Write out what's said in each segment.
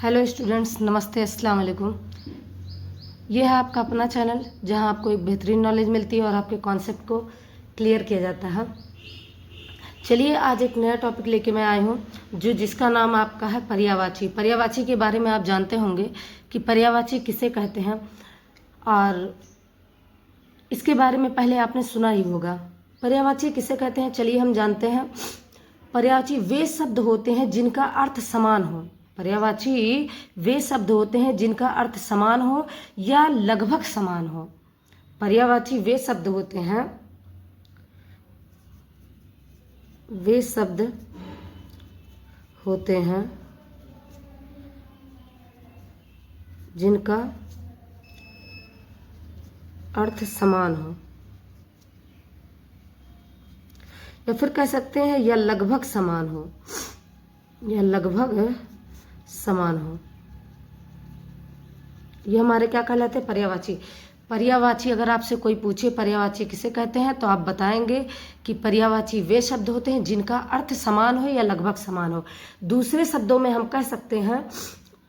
Hello students, नमस्ते, अस्सलाम वालेकुम। ये है आपका अपना चैनल जहां आपको एक बेहतरीन नॉलेज मिलती है और आपके कॉन्सेप्ट को क्लियर किया जाता है। चलिए आज एक नया टॉपिक लेके मैं आई हूँ जिसका नाम आपका है पर्यायवाची। पर्यायवाची के बारे में आप जानते होंगे कि पर्यायवाची किसे कहते हैं, और इसके बारे में पहले आपने सुना ही होगा। पर्यायवाची किसे कहते हैं चलिए हम जानते हैं। पर्यायवाची वे शब्द होते हैं जिनका अर्थ समान हो। पर्यायवाची वे शब्द होते हैं जिनका अर्थ समान हो या लगभग समान हो। पर्यायवाची वे शब्द होते हैं जिनका अर्थ समान हो, या फिर कह सकते हैं या लगभग समान हो, या लगभग समान हो। ये हमारे क्या कहलाते हैं? पर्यायवाची। पर्यायवाची अगर आपसे कोई पूछे पर्यायवाची किसे कहते हैं तो आप बताएंगे कि पर्यायवाची वे शब्द होते हैं जिनका अर्थ समान हो या लगभग समान हो। दूसरे शब्दों में हम कह सकते हैं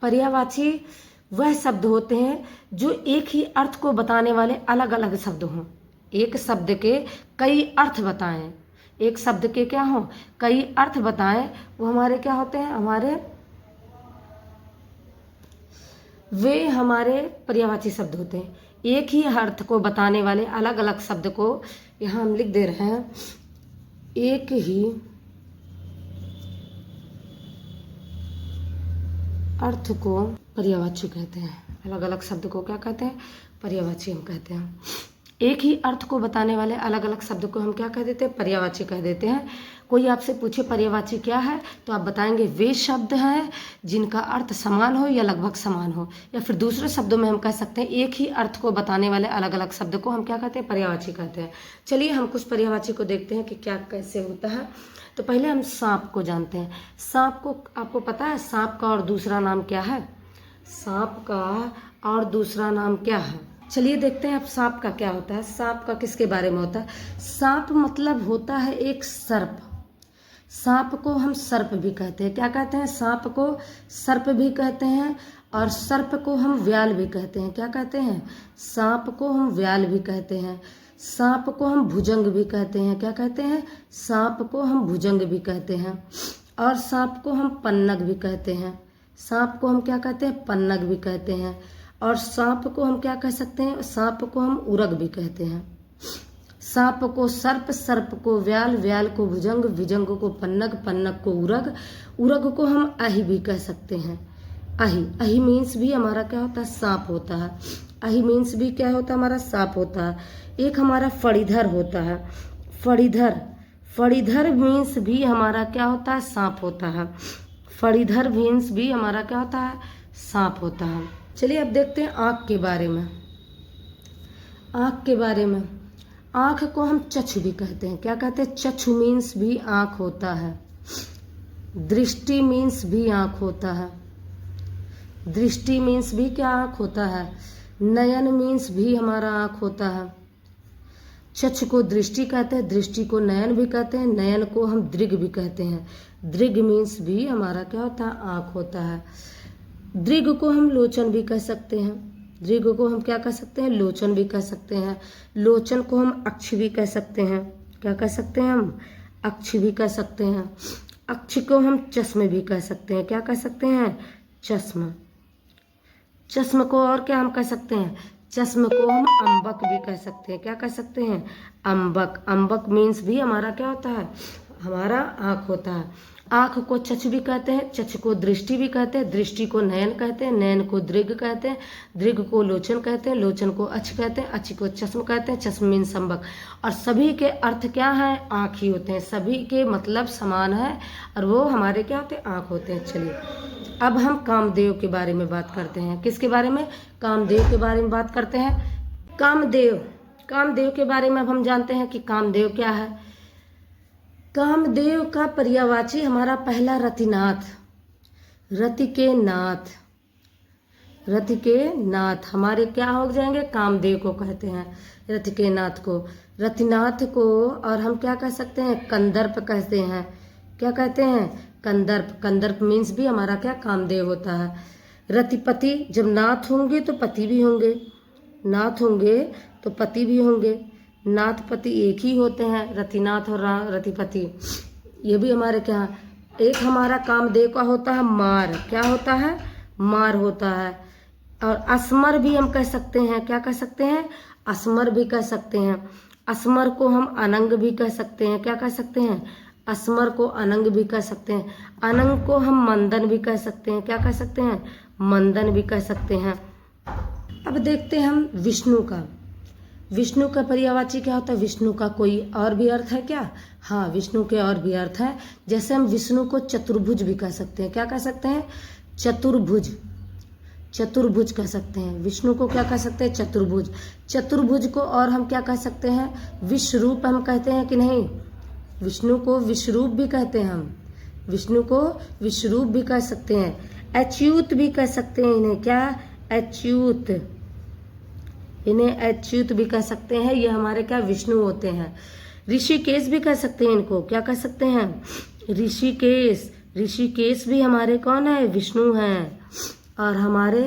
पर्यायवाची वह शब्द होते हैं जो एक ही अर्थ को बताने वाले अलग अलग शब्द हों। एक शब्द के कई अर्थ बताएं, एक शब्द के क्या हों, कई अर्थ बताएं, वो हमारे क्या होते हैं? वे हमारे पर्यायवाची शब्द होते हैं। एक ही अर्थ को बताने वाले अलग अलग शब्द को यहाँ हम लिख दे रहे हैं। एक ही अर्थ को पर्यायवाची कहते हैं। अलग अलग शब्द को क्या कहते हैं? पर्यायवाची हम कहते हैं। एक ही अर्थ को बताने वाले अलग अलग शब्द को हम क्या कह देते हैं? पर्यायवाची कह देते हैं। कोई आपसे पूछे पर्यायवाची क्या है तो आप बताएंगे वे शब्द हैं जिनका अर्थ समान हो या लगभग समान हो। या फिर दूसरे शब्दों में हम कह सकते हैं एक ही अर्थ को बताने वाले अलग अलग शब्द को हम क्या कहते हैं? पर्यायवाची कहते हैं। चलिए हम कुछ पर्यायवाची को देखते हैं कि क्या कैसे होता है। तो पहले हम सांप को जानते हैं। सांप को आपको पता है सांप का और दूसरा नाम क्या है? सांप का और दूसरा नाम क्या है? चलिए देखते हैं अब सांप का क्या होता है। सांप का किसके बारे में होता है? सांप मतलब होता है एक सर्प। सांप को हम सर्प भी कहते हैं। क्या कहते हैं? सांप को सर्प भी कहते हैं और सर्प को हम व्याल भी कहते हैं। क्या कहते हैं? सांप को हम व्याल भी कहते हैं। सांप को हम भुजंग भी कहते हैं। क्या कहते हैं? सांप को हम भुजंग भी कहते हैं। और सांप को हम पन्नग भी कहते हैं। सांप को हम क्या कहते हैं? पन्नग भी कहते हैं। और सांप को हम क्या कह सकते हैं? सांप को हम उरग भी कहते हैं। सांप को सर्प, सर्प को व्याल, व्याल को भुजंग, भुजंग को पन्नग, पन्नग को उरग, उरग को हम अहि भी कह सकते हैं। अहि, अहि मीन्स भी हमारा क्या होता है? सांप होता है। अहि मीन्स भी क्या होता है? हमारा सांप होता है। एक हमारा फणीधर होता है। फणीधर, फणीधर मीन्स भी हमारा क्या होता है? सांप होता है। फणीधर मीन्स भी हमारा क्या होता है? सांप होता है। चलिए अब देखते हैं आँख के बारे में। आँख के बारे में, आँख को हम चक्षु भी कहते हैं। क्या कहते हैं? चक्षु मीन्स भी आँख होता है। दृष्टि मीन्स भी आँख होता है। दृष्टि मीन्स भी क्या आँख होता है? नयन मीन्स भी हमारा आँख होता है। चक्षु को दृष्टि कहते हैं, दृष्टि को नयन भी कहते हैं, नयन को हम दृग भी कहते हैं। दृग मीन्स भी हमारा क्या होता है? आँख होता है। दृग को हम लोचन भी कह सकते हैं। दृग को हम क्या कह सकते हैं? लोचन भी कह सकते हैं। लोचन को हम अक्ष भी कह सकते हैं। क्या कह सकते हैं? हम अक्ष भी कह सकते हैं। अक्ष को हम चश्म भी कह सकते हैं। क्या कह सकते हैं? चश्म। चश्म को और क्या हम कह सकते हैं? चश्म को हम अम्बक भी कह सकते हैं। क्या कह सकते हैं? अम्बक। अम्बक मीन्स भी हमारा क्या होता है? हमारा आँख होता है। आँख को चक्षु भी कहते हैं, चक्षु को दृष्टि भी कहते हैं, दृष्टि को नयन कहते हैं, नयन को दृग कहते हैं, दृग को लोचन कहते हैं, लोचन को अक्ष कहते हैं, अक्ष को चश्म कहते हैं, चश्म मीन्स अम्बक। और सभी के अर्थ क्या हैं? आँख ही होते हैं। सभी के मतलब समान है और वो हमारे क्या होते हैं? आँख होते हैं। चलिए अब हम कामदेव के बारे में बात करते हैं। किसके बारे में? कामदेव के बारे में बात करते हैं। कामदेव, कामदेव के बारे में अब हम जानते हैं कि कामदेव क्या है। कामदेव का पर्यायवाची हमारा पहला रतिनाथ, रति के नाथ, रति के नाथ हमारे क्या हो जाएंगे? कामदेव को कहते हैं, रति के नाथ को, रतिनाथ को। और हम क्या कह सकते हैं? कंदर्प कहते हैं। क्या कहते हैं? कंदर्प। कंदर्प मीन्स भी हमारा क्या? कामदेव होता है। रतिपति, जब नाथ होंगे तो पति भी होंगे, नाथ होंगे तो पति भी होंगे। नाथ पति एक ही होते हैं, रतिनाथ और रतिपति। ये भी हमारे क्या, एक हमारा कामदेव का होता है मार, क्या होता है, मार होता है। और असमर भी हम कह सकते हैं, क्या कह सकते हैं, असमर भी कह सकते हैं। असमर को हम अनंग भी कह सकते हैं, क्या कह सकते हैं, असमर को अनंग भी कह सकते हैं। अनंग को हम मंदन भी कह सकते हैं, क्या कह सकते हैं, मंदन भी कह सकते हैं। अब देखते हैं हम विष्णु का। विष्णु का पर्यायवाची क्या होता है, विष्णु का कोई और भी अर्थ है क्या, हाँ विष्णु के और भी अर्थ है। जैसे हम विष्णु को चतुर्भुज भी कह सकते हैं, क्या कह सकते हैं, चतुर्भुज, चतुर्भुज कह सकते हैं। विष्णु को क्या कह सकते हैं, चतुर्भुज। चतुर्भुज को और हम क्या कह सकते हैं, विश्वरूप हम कहते हैं कि नहीं, विष्णु को विश्वरूप भी कहते हैं हम, विष्णु को विश्वरूप भी कह सकते हैं। अच्युत भी कह सकते हैं इन्हें, क्या, अच्युत, इन्हें अच्युत भी कह सकते हैं, ये हमारे क्या विष्णु होते हैं। ऋषिकेश भी कह सकते हैं इनको, क्या कह सकते हैं, ऋषिकेश, ऋषिकेश भी हमारे कौन है, विष्णु हैं। और हमारे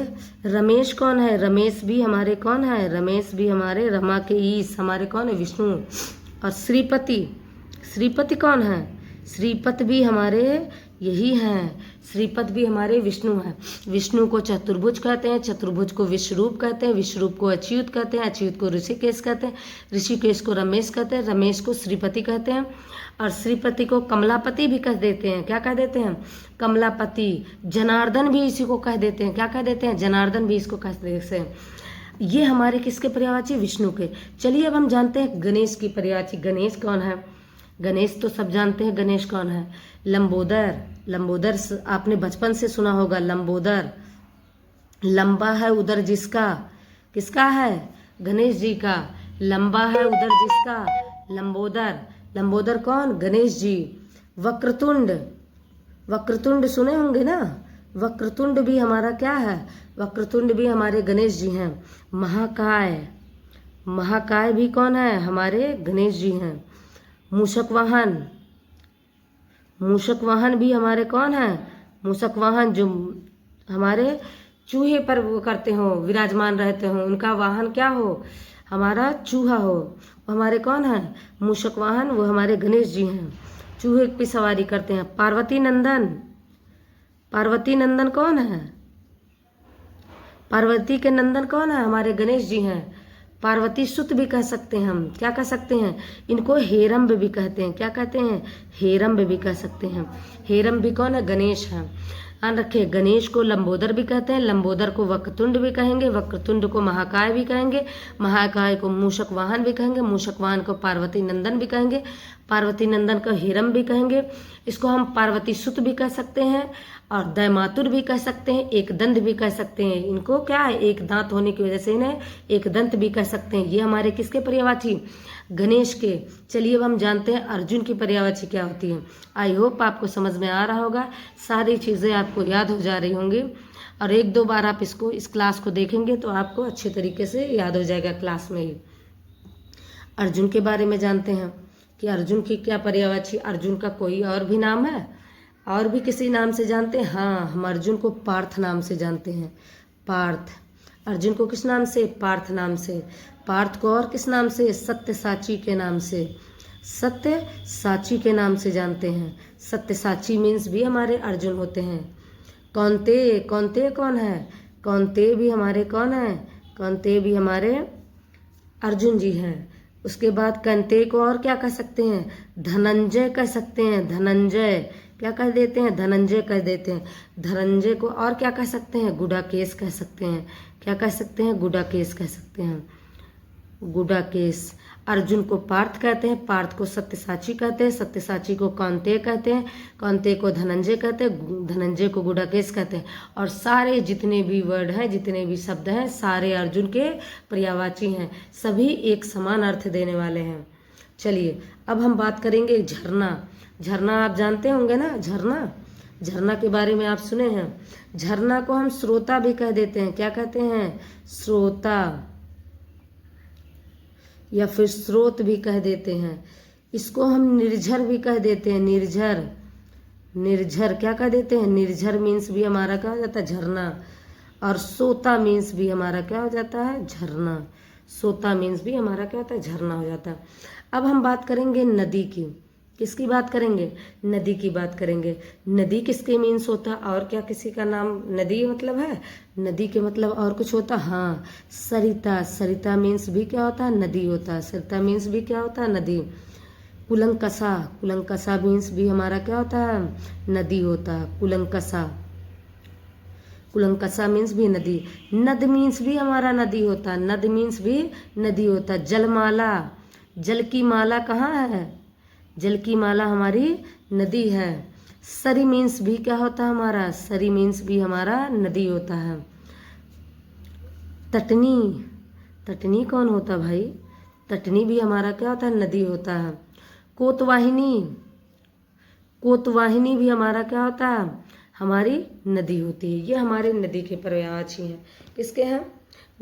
रमेश कौन है, रमेश भी हमारे कौन है, रमेश भी हमारे, रमा के ईश हमारे कौन है, विष्णु। और श्रीपति, श्रीपति कौन है, श्रीपत भी हमारे यही हैं, श्रीपत भी हमारे विष्णु हैं। विष्णु को चतुर्भुज कहते हैं, चतुर्भुज को विश्वरूप कहते हैं, विश्वरूप को अच्युत कहते हैं, अच्युत को ऋषिकेश कहते हैं, ऋषिकेश को रमेश कहते हैं, रमेश को श्रीपति कहते हैं। और श्रीपति को कमलापति भी कह देते हैं, क्या कह देते हैं, कमलापति। जनार्दन भी इसी को कह देते हैं, क्या कह देते हैं, जनार्दन भी इसको कह देते हैं। ये हमारे किसके पर्यायवाची, विष्णु के। चलिए अब हम जानते हैं गणेश की पर्यायवाची। गणेश कौन है, गणेश तो सब जानते हैं, गणेश कौन है, लंबोदर, लंबोदर आपने बचपन से सुना होगा, लंबोदर, लंबा है उदर जिसका, किसका है, गणेश जी का, लंबा है उदर जिसका, लंबोदर, लंबोदर कौन, गणेश जी। वक्रतुंड, वक्रतुंड सुने होंगे ना, वक्रतुंड भी हमारा क्या है, वक्रतुंड भी हमारे गणेश जी हैं। महाकाय, महाकाय भी कौन है, हमारे गणेश जी हैं। मूषक वाहन, मूषक वाहन भी हमारे कौन है, मूषक वाहन जो हमारे चूहे पर वो करते हो, विराजमान रहते हो, उनका वाहन क्या हो, हमारा चूहा हो, वो हमारे कौन है, मूषक वाहन, वो हमारे गणेश जी हैं। चूहे की सवारी करते हैं। पार्वती नंदन, पार्वती नंदन कौन है, पार्वती के नंदन कौन है, हमारे गणेश जी हैं। पार्वती सुत भी कह सकते हैं हम, क्या कह सकते हैं, इनको हेरम्ब भी कहते हैं, क्या कहते हैं, हेरम्ब भी कह सकते हैं। हेरम्ब भी कौन है, गणेश है। ध्यान रखिए, गणेश को लंबोदर भी कहते हैं, लंबोदर को वक्रतुंड भी कहेंगे, वक्रतुंड को महाकाय भी कहेंगे, महाकाय को मूषक वाहन भी कहेंगे, मूषक वाहन को पार्वती नंदन भी कहेंगे, पार्वती नंदन को हेरम्ब भी कहेंगे। इसको हम पार्वती सुत भी कह सकते हैं और दैमातुर भी कह सकते हैं, एक दंत भी कह सकते हैं। इनको क्या है, एक दांत होने की वजह से इन्हें एक दंत भी कह सकते हैं। ये हमारे किसके पर्यायवाची, गणेश के। चलिए अब हम जानते हैं अर्जुन की पर्यायवाची क्या होती है। आई होप आपको समझ में आ रहा होगा, सारी चीज़ें आपको याद हो जा रही होंगी और एक दो बार आप इसको, इस क्लास को देखेंगे तो आपको अच्छे तरीके से याद हो जाएगा क्लास में ही। अर्जुन के बारे में जानते हैं कि अर्जुन की क्या पर्यायवाची, अर्जुन का कोई और भी नाम है, और भी किसी नाम से जानते हैं, हाँ हम अर्जुन को पार्थ नाम से जानते हैं। पार्थ, अर्जुन को किस नाम से, पार्थ नाम से। पार्थ को और किस नाम से, सत्यसाची के नाम से, सत्यसाची के नाम से जानते हैं। सत्यसाची मीन्स भी हमारे अर्जुन होते हैं। कौन्तेय, कौन्तेय कौन है, कौन्तेय भी हमारे कौन है, कौन्तेय भी हमारे अर्जुन जी हैं। उसके बाद कौन्तेय को और क्या कह सकते हैं, धनंजय कह सकते हैं, धनंजय क्या कह देते हैं, धनंजय कह देते हैं। धनंजय को और क्या कह सकते हैं, गुडाकेश कह सकते हैं, क्या कह सकते हैं, गुडाकेश कह सकते हैं, गुडाकेश। अर्जुन को पार्थ कहते हैं, पार्थ को सत्यसाची कहते हैं, सत्यसाची को कौन्तेय कहते हैं, कौन्तेय को धनंजय कहते हैं, धनंजय को गुडाकेश कहते हैं। और सारे जितने भी वर्ड हैं, जितने भी शब्द हैं, सारे अर्जुन के पर्यायवाची हैं, सभी एक समान अर्थ देने वाले हैं। चलिए अब हम बात करेंगे झरना। झरना आप जानते होंगे ना, झरना, झरना के बारे में आप सुने हैं। झरना को हम स्रोता भी कह देते हैं, क्या कहते हैं, स्रोता, या फिर स्रोत भी कह देते हैं। इसको हम निर्झर भी कह देते हैं, निर्झर, निर्झर क्या कह देते हैं, निर्झर मीन्स भी हमारा कहा जाता है झरना। और सोता मीन्स भी हमारा क्या हो जाता है, झरना। सोता मीन्स भी हमारा क्या होता है, झरना हो जाता है। अब हम बात करेंगे नदी की। किसकी बात करेंगे, नदी की बात करेंगे। नदी किसके मीन्स होता है, और क्या किसी का नाम नदी मतलब है, नदी के मतलब और कुछ होता, हाँ सरिता। सरिता मीन्स भी क्या होता है, नदी होता है। सरिता मीन्स भी क्या होता है, नदी। कुलंकसा, कुलंकसा मीन्स भी हमारा क्या होता है, नदी होता है, कुलंकसा। कुलंकसा मीन्स भी नदी। नद मीन्स भी हमारा नदी होता है, नद मीन्स भी नदी होता है। जलमाला, जल की माला कहाँ है, जल की माला हमारी नदी है। सरी मीन्स भी क्या होता है हमारा, सरी मीन्स भी हमारा नदी होता है। तटनी, तटनी कौन होता भाई, तटनी भी हमारा क्या होता है, नदी होता है। कोतवाहिनी, कोतवाहिनी भी हमारा क्या होता है, हमारी नदी होती है। ये हमारे नदी के पर्यायवाची हैं। किसके हैं,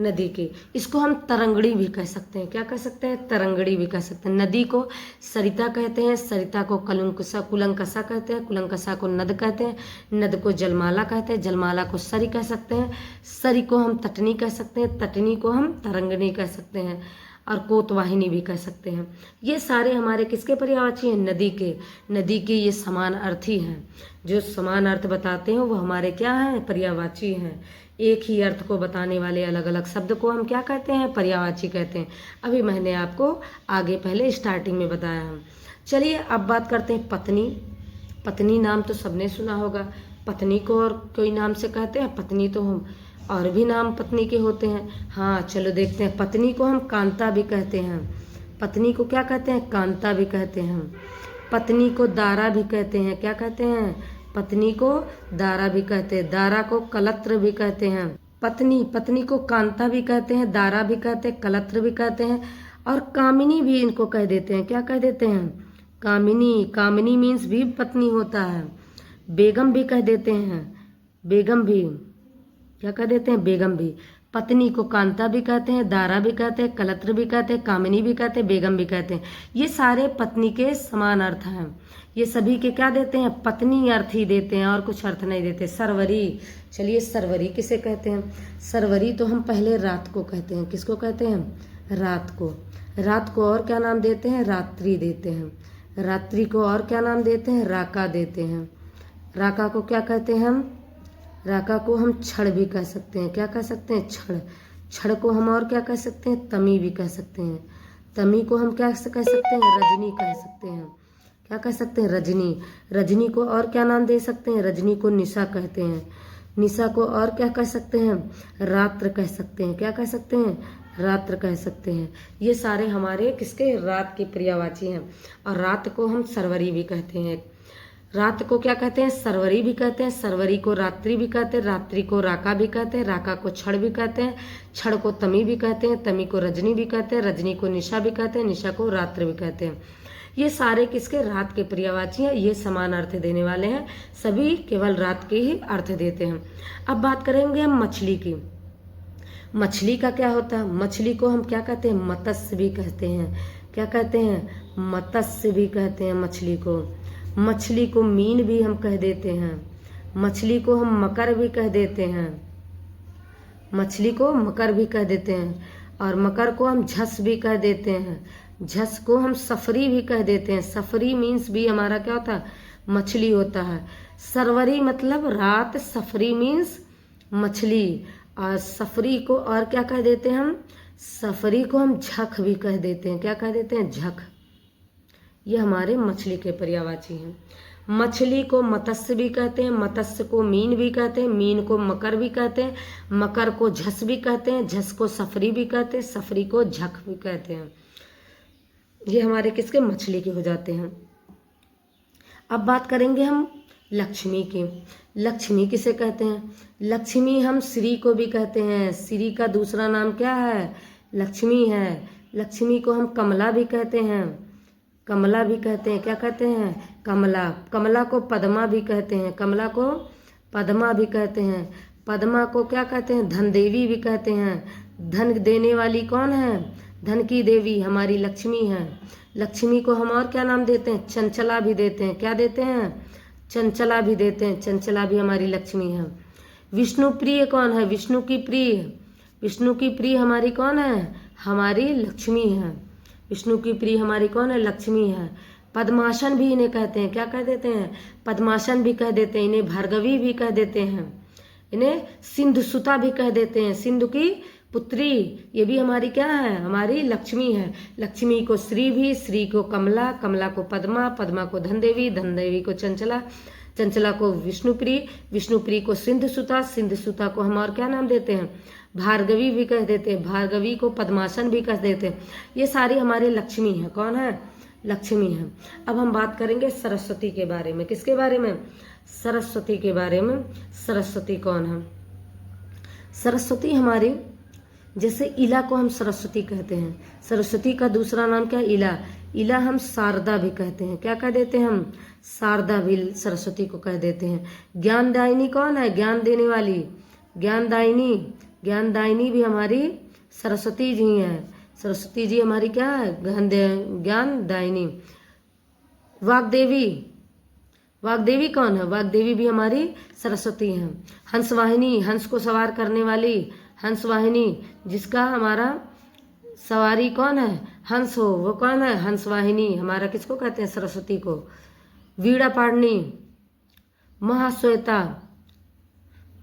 नदी के। इसको हम तरंगड़ी भी कह सकते हैं। क्या कह सकते हैं, तरंगड़ी भी कह सकते हैं। नदी को सरिता कहते हैं, सरिता को कुलंकसा कहते हैं, कुलंकसा को नद कहते हैं, नद को जलमाला कहते हैं, जलमाला को सरी कह सकते हैं, सरी को हम तटनी कह सकते हैं, तटनी को हम तरंगणी कह सकते हैं, और कोतवाहिनी भी कह सकते हैं। ये सारे हमारे किसके पर्यायवाची हैं, नदी के। नदी के ये समान अर्थी हैं। जो समान अर्थ बताते हैं वो हमारे क्या हैं, पर्यायवाची हैं। एक ही अर्थ को बताने वाले अलग अलग शब्द को हम क्या कहते हैं, पर्यायवाची कहते हैं। अभी मैंने आपको आगे पहले स्टार्टिंग में बताया है। चलिए अब बात करते हैं पत्नी। पत्नी नाम तो सबने सुना होगा। पत्नी को और कोई नाम से कहते हैं, पत्नी तो हम और भी नाम पत्नी के होते हैं। हाँ चलो देखते हैं। पत्नी को हम कांता भी कहते हैं। पत्नी को क्या कहते हैं, कांता भी कहते हैं। पत्नी को दारा भी कहते हैं। क्या कहते हैं, पत्नी को दारा भी कहते हैं। दारा को कलत्र भी कहते हैं। पत्नी को कांता भी कहते हैं, दारा भी कहते हैं, कलत्र भी कहते हैं, और कामिनी भी इनको कह देते हैं। क्या कह देते हैं, कामिनी। कामिनी मीन्स भी पत्नी होता है। बेगम भी कह देते हैं, बेगम भी क्या कह देते हैं, बेगम भी। पत्नी को कांता भी कहते हैं, दारा भी कहते हैं, कलत्र भी कहते हैं, कामिनी भी कहते हैं, बेगम भी कहते हैं। ये सारे पत्नी के समान अर्थ हैं। ये सभी के क्या देते हैं, पत्नी अर्थ ही देते हैं, और कुछ अर्थ नहीं देते। सरवरी, चलिए सरवरी किसे कहते हैं। सरवरी तो हम पहले रात को कहते हैं। किसको कहते हैं, रात को। रात को और क्या नाम देते हैं, रात्रि देते हैं। रात्रि को और क्या नाम देते हैं, राका देते हैं। राका को क्या कहते हैं हम, राका को हम छड़ भी कह सकते हैं। क्या कह सकते हैं, छड़। छड़ को हम और क्या कह सकते हैं, तमी भी कह सकते हैं। तमी को हम क्या कह सकते हैं, रजनी कह सकते हैं। क्या कह सकते हैं, रजनी। रजनी को और क्या नाम दे सकते हैं, रजनी को निशा कहते हैं। निशा को और क्या कह सकते हैं, रात्र कह सकते हैं। क्या कह सकते हैं, रात्र कह सकते हैं। ये सारे हमारे किसके, रात के पर्यायवाची हैं। और रात को हम सरवरी भी कहते हैं। रात को क्या कहते हैं, सरवरी भी कहते हैं। सरवरी को रात्रि भी कहते हैं। रात्रि को राका भी कहते हैं। राका को छड़ भी कहते हैं। छड़ को तमी भी कहते हैं। तमी को रजनी भी कहते हैं। रजनी को निशा भी कहते हैं। निशा को रात्र भी कहते हैं। ये सारे किसके, रात के पर्यायवाची हैं। ये समान अर्थ देने वाले हैं। सभी केवल रात के ही अर्थ देते हैं। अब बात करेंगे हम मछली की। मछली का क्या होता है, मछली को हम क्या कहते हैं, मत्स्य भी कहते हैं। क्या कहते हैं, मत्स्य भी कहते हैं मछली को। मछली को मीन भी हम कह देते हैं। मछली को हम मकर भी कह देते हैं। मछली को मकर भी कह देते हैं। और मकर को हम झस भी कह देते हैं। झस को हम सफरी भी कह देते हैं। सफरी मीन्स भी हमारा क्या होता है, मछली होता है। सरवरी मतलब रात, सफरी मीन्स मछली। और सफरी को और क्या कह देते हैं हम, सफरी को हम झक भी कह देते हैं। क्या कह देते हैं, झक। ये हमारे मछली के पर्यायवाची हैं। मछली को मत्स्य भी कहते हैं। मत्स्य को मीन भी कहते हैं। मीन को मकर भी कहते हैं। मकर को झस भी कहते हैं। झस को सफरी भी कहते हैं। सफरी को झक भी कहते हैं। ये हमारे किसके, मछली के हो जाते हैं। अब बात करेंगे हम लक्ष्मी की। लक्ष्मी किसे कहते हैं, लक्ष्मी हम श्री को भी कहते हैं। श्री का दूसरा नाम क्या है, लक्ष्मी है। लक्ष्मी को हम कमला भी कहते हैं। कमला भी कहते हैं। क्या कहते हैं, कमला। कमला को पद्मा भी कहते हैं। कमला को पद्मा भी कहते हैं। पद्मा को क्या कहते हैं, धन देवी भी कहते हैं। धन देने वाली कौन है, धन की देवी हमारी लक्ष्मी है। लक्ष्मी को हम और क्या नाम देते हैं, चंचला भी देते हैं। क्या देते हैं, चंचला भी देते हैं। चंचला भी हमारी लक्ष्मी है। विष्णु प्रिय कौन है? विष्णु की प्रिय, विष्णु की प्रिय हमारी कौन है? हमारी लक्ष्मी है। विष्णु की प्रिय हमारी कौन है? लक्ष्मी है। पद्मासन भी इन्हें कहते हैं, क्या कह देते हैं? पद्मासन भी कह देते हैं, इन्हें भार्गवी भी कह देते हैं, इन्हें सिंधु सुता भी कह देते हैं, सिंधु की पुत्री। ये भी हमारी क्या है? हमारी लक्ष्मी है। लक्ष्मी को श्री भी, श्री को कमला, कमला को पद्मा, पद्मा को धनदेवी, धनदेवी को चंचला, चंचला को विष्णुप्रिय, विष्णुप्रिय को सिंधु सुता, सिंधु सुता को हम और क्या नाम देते हैं? भार्गवी भी कह देते हैं, भार्गवी को पद्मासन भी कह देते हैं। ये सारी हमारी लक्ष्मी है। कौन है? लक्ष्मी है। अब हम बात करेंगे सरस्वती के बारे में। किसके बारे में? सरस्वती के बारे में। सरस्वती कौन है? सरस्वती हमारी, जैसे इला को हम सरस्वती कहते हैं, सरस्वती का दूसरा नाम क्या? इला। इला हम शारदा भी कहते हैं, क्या कह देते हैं हम? शारदा भी सरस्वती को कह देते हैं। ज्ञानदायिनी कौन है? ज्ञान देने वाली, ज्ञानदायिनी, ज्ञानदायिनी भी हमारी सरस्वती जी हैं। सरस्वती जी हमारी क्या है? ज्ञानदायिनी। वाग्देवी, वाग्देवी कौन है? वाग्देवी भी हमारी सरस्वती हैं। हंसवाहिनी, हंस को सवार करने वाली हंसवाहिनी, जिसका हमारा सवारी कौन है? हंस हो, वो कौन है? हंसवाहिनी हमारा किसको कहते हैं? सरस्वती को। वीणा पाणिनी, महाश्वेता,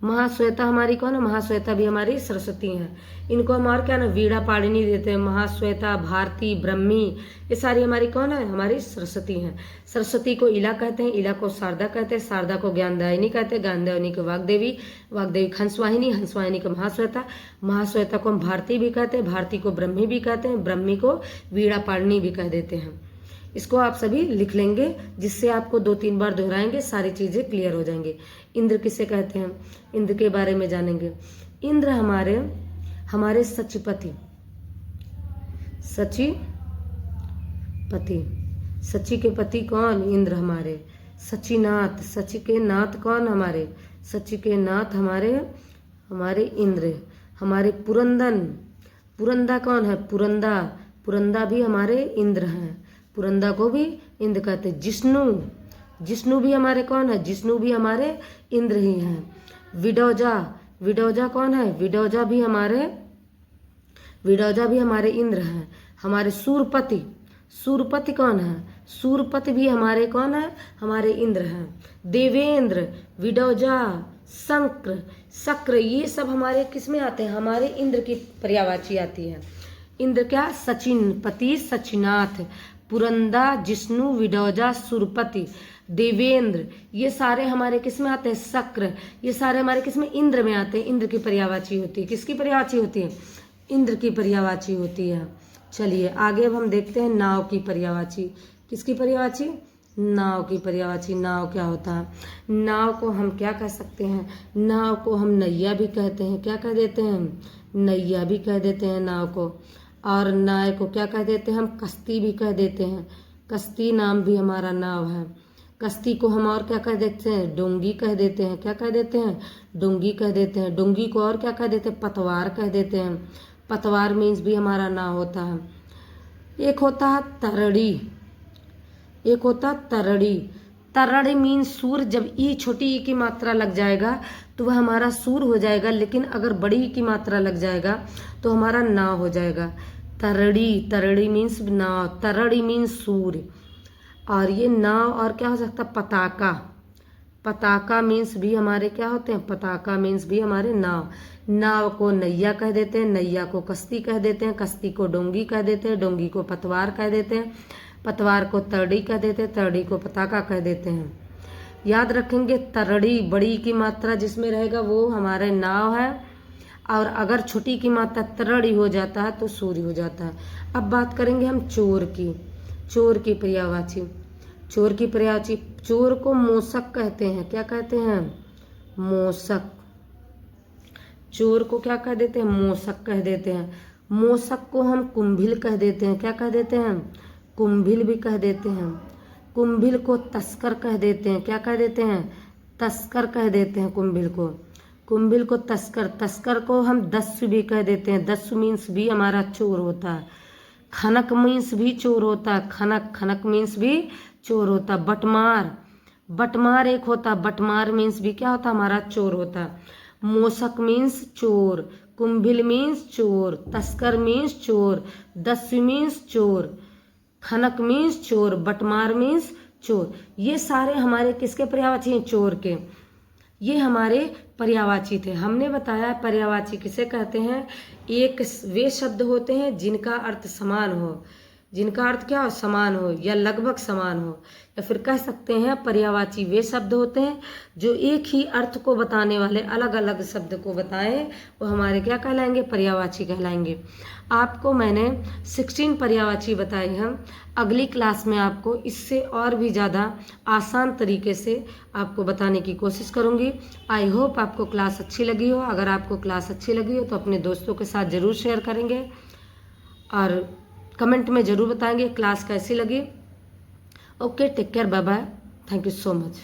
महाश्वेता हमारी कौन है? महाश्वेता भी हमारी सरस्वती हैं। इनको हम और क्या ना वीणा पाणिनी देते हैं। महाश्वेता, भारती, ब्रह्मी, ये सारी हमारी कौन है? हमारी सरस्वती हैं। सरस्वती को इला कहते हैं, इला को शारदा कहते हैं, शारदा को ज्ञानदायिनी कहते हैं, ज्ञानदायिनी को वाग्देवी, वाग्देवी को हंसवाहिनी, हंसवाहिनी को महाश्वेता, महाश्वेता को हम भारती भी कहते हैं, भारती को ब्रह्मी भी कहते हैं, ब्रह्मी को वीणा पाणिनी भी कह देते हैं। इसको आप सभी लिख लेंगे, जिससे आपको 2-3 बार दोहराएंगे, सारी चीजें क्लियर हो जाएंगी। इंद्र किसे कहते हैं? इंद्र के बारे में जानेंगे। इंद्र हमारे सचिपति, सचिपति, सची के पति कौन? इंद्र हमारे। सचिनाथ, सची के नाथ कौन? हमारे सची के नाथ हमारे इंद्र। हमारे पुरंदन, पुरंदा कौन है? पुरंदा, पुरंदा भी हमारे इंद्र हैं, पुरंदा को भी इंद्र कहते हैं। जिष्णु, जिष्णु भी हमारे कौन है? जिष्णु भी हमारे इंद्र ही हैं। विडोजा, विडोजा कौन है? विडोजा भी हमारे इंद्र हैं। हमारे सूरपति, सूरपति कौन है? सूरपति भी हमारे कौन है? हमारे इंद्र हैं। देवेंद्र, विडोजा, शंक्र, शक्र, ये सब हमारे किस में आते हैं? हमारे इंद्र की पर्यायवाची आती है। इंद्र क्या? सचिन, पति सचिनाथ, पुरंदा, जिष्णु, विडोजा, सुरपति, देवेंद्र, ये सारे हमारे किस में आते हैं? शक्र, ये सारे हमारे किस में? इंद्र में आते हैं। इंद्र की पर्यायवाची होती है। किसकी पर्यायवाची होती है? इंद्र की पर्यायवाची होती है। चलिए आगे अब हम देखते हैं नाव की पर्यायवाची। किसकी पर्यायवाची? नाव की पर्यायवाची। नाव क्या होता है? नाव को हम क्या कह सकते हैं? नाव को हम नैया भी कहते हैं। क्या कह देते हैं? नैया भी कह देते हैं नाव को। और नाव को क्या कह देते हैं? हम कश्ती भी कह देते हैं। कश्ती नाम भी हमारा नाव है। कश्ती को हम और क्या कह देते हैं? डोंगी कह देते हैं। क्या कह देते हैं? डोंगी कह देते हैं। डोंगी को और क्या कह देते हैं? पतवार कह देते हैं। पतवार मीन्स भी हमारा नाव होता है। एक होता है तरड़ी, एक होता तरड़ी। तरड़ी मीन्स सूर। जब ई छोटी ई की मात्रा लग जाएगा तो वह हमारा सूर हो जाएगा, लेकिन अगर बड़ी ई की मात्रा लग जाएगा तो हमारा नाव हो जाएगा। तरड़ी, तरड़ी मीन्स नाव, तरड़ी मीन्स सूर। और ये नाव और क्या हो सकता है? पताका, पताका मीन्स भी हमारे क्या होते हैं? पताका मीन्स भी हमारे नाव। नाव को नैया कह देते हैं, नैया को कश्ती कह देते हैं, कश्ती को डोंगी कह देते हैं, डोंगी को पतवार कह देते हैं, पतवार को तरड़ी कह देते हैं, तरड़ी को पताका कह देते हैं। याद रखेंगे, तरड़ी बड़ी की मात्रा जिसमें रहेगा वो हमारे नाव है, और अगर छोटी की मात्रा तरड़ी हो जाता है तो सूर्य हो जाता है। अब बात करेंगे हम चोर की। चोर की पर्यायवाची। चोर की पर्यायवाची, चोर को मोसक कहते हैं। क्या कहते हैं? मोसक। चोर को क्या कह देते हैं? मोसक कह देते हैं। मोसक को हम कुंभिल कह देते हैं। क्या कह देते हैं? कुंभिल भी कह देते हैं। कुंभिल को तस्कर कह देते हैं। क्या कह देते हैं? तस्कर कह देते हैं कुंभिल को। कुंभिल को तस्कर। तस्कर को हम दस्यु भी कह देते हैं। दस्यु मीन्स भी हमारा चोर होता है। खनक मीन्स भी चोर होता है। खनक, खनक मीन्स भी चोर होता है। बटमार, बटमार एक होता है। बटमार मीन्स भी क्या होता है? हमारा चोर होता है। मोसक मीन्स चोर, कुंभिल मीन्स चोर, तस्कर मीन्स चोर, दस्यु मीन्स चोर, खनक मीन्स चोर, बटमार मीन्स चोर। ये सारे हमारे किसके पर्यायवाची हैं? चोर के। ये हमारे पर्यायवाची थे। हमने बताया पर्यायवाची किसे कहते हैं? एक वे शब्द होते हैं जिनका अर्थ समान हो, जिनका अर्थ क्या हो? समान हो या लगभग समान हो, या फिर कह सकते हैं पर्यायवाची वे शब्द होते हैं जो एक ही अर्थ को बताने वाले अलग अलग शब्द को बताएं, वो हमारे क्या कहलाएंगे? पर्यायवाची कहलाएंगे। आपको मैंने 16 पर्यायवाची बताए हैं। अगली क्लास में आपको इससे और भी ज़्यादा आसान तरीके से आपको बताने की कोशिश करूँगी। आई होप आपको क्लास अच्छी लगी हो। अगर आपको क्लास अच्छी लगी हो तो अपने दोस्तों के साथ ज़रूर शेयर करेंगे और कमेंट में ज़रूर बताएंगे क्लास कैसी लगी। Okay, take care, bye bye, thank you so much.